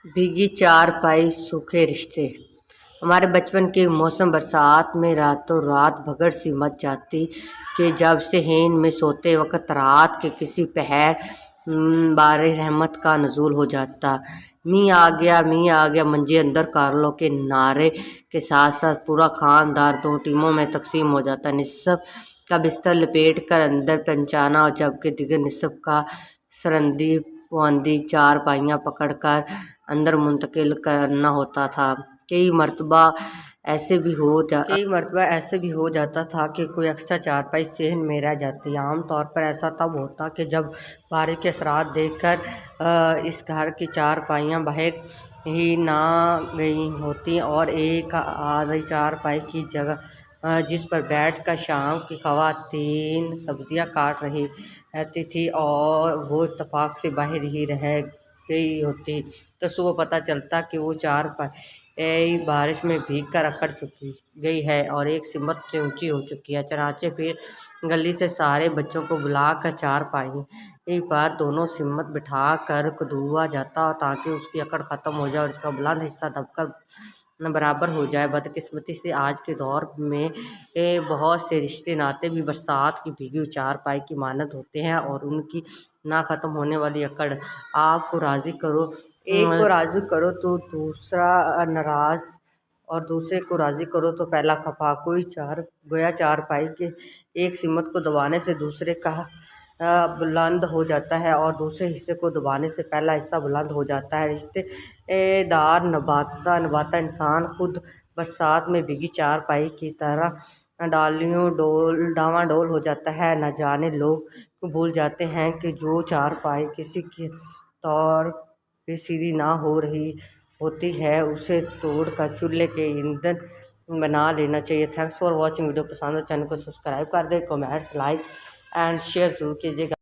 भीगी चारपाई सूखे रिश्ते। हमारे बचपन के मौसम बरसात में रातों रात भगड़ सी मच जाती कि जब से हिंद में सोते वक्त रात के किसी पहर बारे रहमत का नज़ूल हो जाता। मी आ गया, मी आ गया, मंजे अंदर कर लो के नारे के साथ साथ पूरा खानदार दो टीमों में तकसीम हो जाता। निसफ का बिस्तर लपेट कर अंदर पहुंचाना और जबकि दिगर निसफ का सरंदी पुआंदी चार पाइयाँ पकड़ कर अंदर मुंतकिल करना होता था। कई मरतबा ऐसे भी हो जाता था कि कोई एक्स्ट्रा चारपाई सेहन में रह जाती। आम तौर पर ऐसा तब होता कि जब बारिश के असरात देखकर इस घर की चारपाइयाँ बाहर ही ना गई होती और एक आधी चारपाई की जगह जिस पर बैठ कर शाम की ख़वातीन सब्जियां काट रही रहती थी और वो इत्तेफाक से बाहर ही रह गई होती तो सुबह पता चलता कि वो चारपाई बारिश में भीग कर अकड़ चुकी गई है और एक सिमत से ऊंची हो चुकी है। चनाचे फिर गली से सारे बच्चों को बुलाकर चारपाई एक बार दोनों सिमत बिठा कर कदुआ जाता ताकि उसकी अकड़ ख़त्म हो जाए और इसका बुलंद हिस्सा दबकर बराबर हो जाए। बदकिस्मती से आज के दौर में बहुत से रिश्ते नाते भी बरसात की भीगी चारपाई की मानद होते हैं और उनकी ना ख़त्म होने वाली अकड़। आपको राज़ी करो, एक को राज़ी करो तो दूसरा नाराज़ और दूसरे को राज़ी करो तो पहला खफा। गोया चारपाई के एक सिमत को दबाने से दूसरे का बुलंद हो जाता है और दूसरे हिस्से को दबाने से पहला हिस्सा बुलंद हो जाता है। रिश्तेदार नभाता इंसान खुद बरसात में भीगी चारपाई की तरह डावाडोल हो जाता है। न जाने लोग भूल जाते हैं कि जो चारपाई किसी के तौर पे सीधी ना हो रही होती है उसे तोड़ कर चूल्हे के ईंधन बना लेना चाहिए। Thanks for watching. वीडियो पसंद हो चैनल को सब्सक्राइब कर दें, कमेंट्स लाइक एंड शेयर जरूर कीजिएगा।